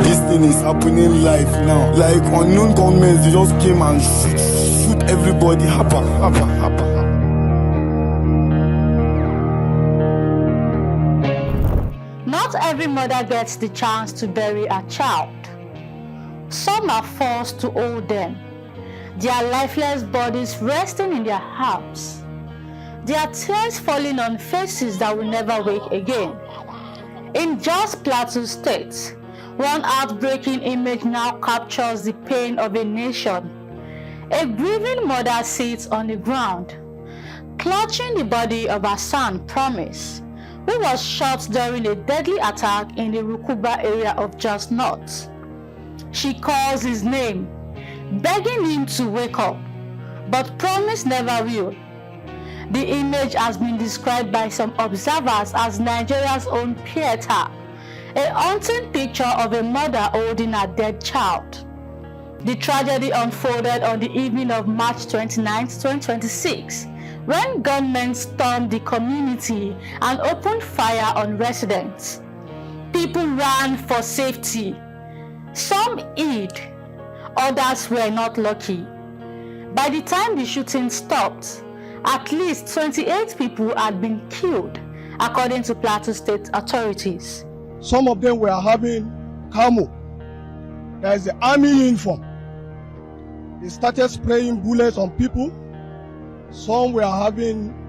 This thing is happening live now. Like unknown gunmen, they just came and shoot everybody. Hapa. Not every mother gets the chance to bury a child. Some are forced to hold them, their lifeless bodies resting in their arms, their tears falling on faces that will never wake again. In just Plateau State, one heartbreaking image now captures the pain of a nation. A grieving mother sits on the ground, clutching the body of her son, Promise, who was shot during a deadly attack in the Rukuba area of Jos North. She calls his name, begging him to wake up, but Promise never will. The image has been described by some observers as Nigeria's own Pieta, a haunting picture of a mother holding a dead child. The tragedy unfolded on the evening of March 29, 2026, when gunmen stormed the community and opened fire on residents. People ran for safety. Some hid, others were not lucky. By the time the shooting stopped, at least 28 people had been killed, according to Plateau State authorities. Some of them were having camo. There is the army uniform. They started spraying bullets on people. Some were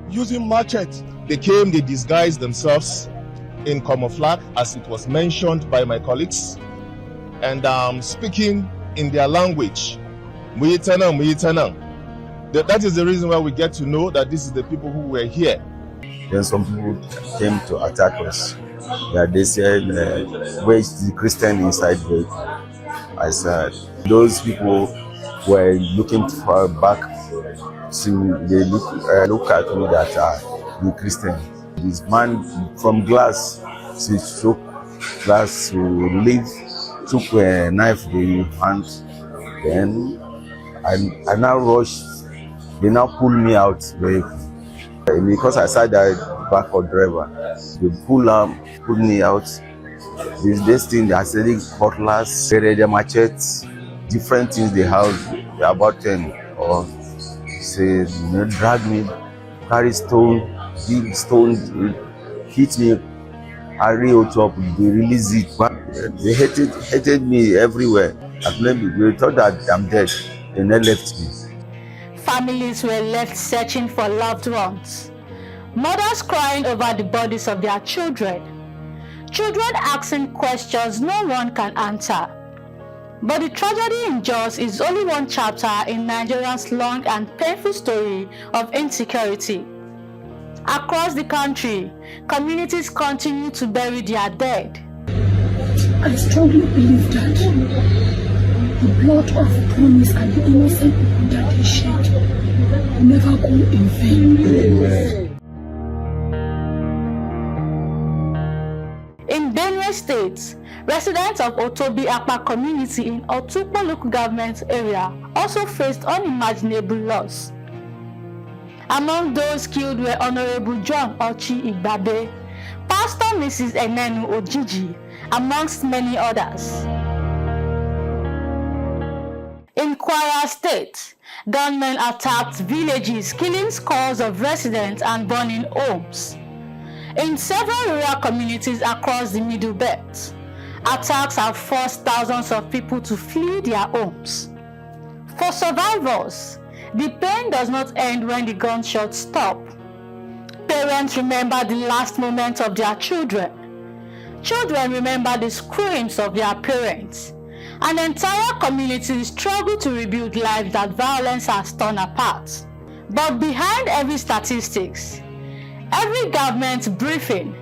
using machetes. They disguised themselves in camouflage, as it was mentioned by my colleagues, and speaking in their language. Muyitanang. That is the reason why we get to know that this is the people who were here. Then some people came to attack us. Yeah, they said, where is the Christian inside the? I said, those people were looking far back, so they look at me that the Christian. This man from glass, he took glass to leave, took a knife in hand. Then I now rushed. They now pulled me out because I sat there back of driver. They pulled me out. This thing they are selling cutlass, their machetes, different things they have. About 10 or say drag me, carry stone, big stone, hit me, hurry out up, they release it. But they hated me everywhere. They thought that I'm dead, and they left me. Families were left searching for loved ones. Mothers crying over the bodies of their children. Children asking questions no one can answer. But the tragedy in Jos is only one chapter in Nigeria's long and painful story of insecurity. Across the country, communities continue to bury their dead. I strongly believe that the blood of Promise and the innocent people that they shed will never go in vain. In Benue State, residents of Otobi Apa community in Otukpo local government area also faced unimaginable loss. Among those killed were Honorable John Ochi Igbabe, Pastor Mrs. Enenu Ojiji, amongst many others. In Kwara State, gunmen attacked villages, killing scores of residents and burning homes. In several rural communities across the Middle Belt, attacks have forced thousands of people to flee their homes. For survivors, the pain does not end when the gunshots stop. Parents remember the last moments of their children. Children remember the screams of their parents. An entire community struggle to rebuild lives that violence has torn apart. But behind every statistics, every government briefing,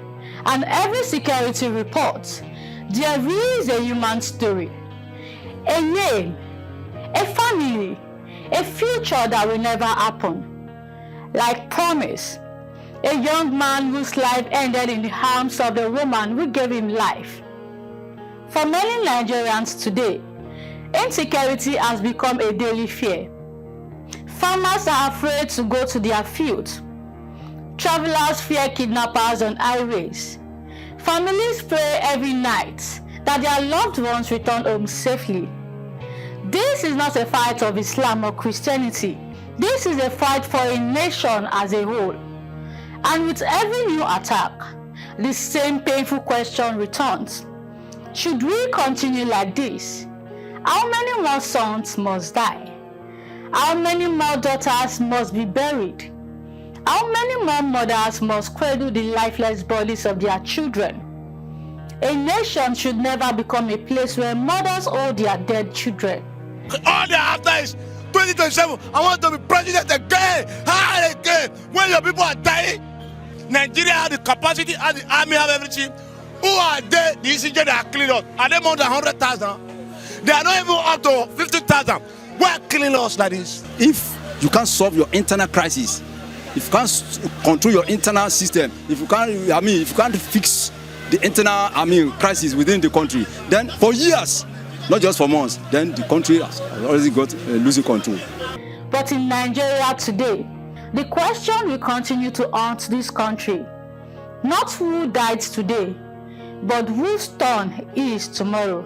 and every security report, there is a human story. A name, a family, a future that will never happen. Like Promise, a young man whose life ended in the arms of the woman who gave him life. For many Nigerians today, insecurity has become a daily fear. Farmers are afraid to go to their fields. Travelers fear kidnappers on highways. Families pray every night that their loved ones return home safely. This is not a fight of Islam or Christianity. This is a fight for a nation as a whole. And with every new attack, the same painful question returns. Should we continue like this? How many more sons must die? How many more daughters must be buried? How many more mothers must cradle the lifeless bodies of their children? A nation should never become a place where mothers hold their dead children. All they after is 2027. I want to be president again, hard again. When your people are dying, Nigeria has the capacity, has the army, have everything. Who are they? The ECJ that are killing us. Are they more than 100,000? They are not even up to 50,000. Why are killing us like this? If you can't solve your internal crisis, if you can't control your internal system, if you can't fix the internal crisis within the country, then for years, not just for months, then the country has already got losing control. But in Nigeria today, the question will continue to haunt this country. Not who died today, but whose turn is tomorrow.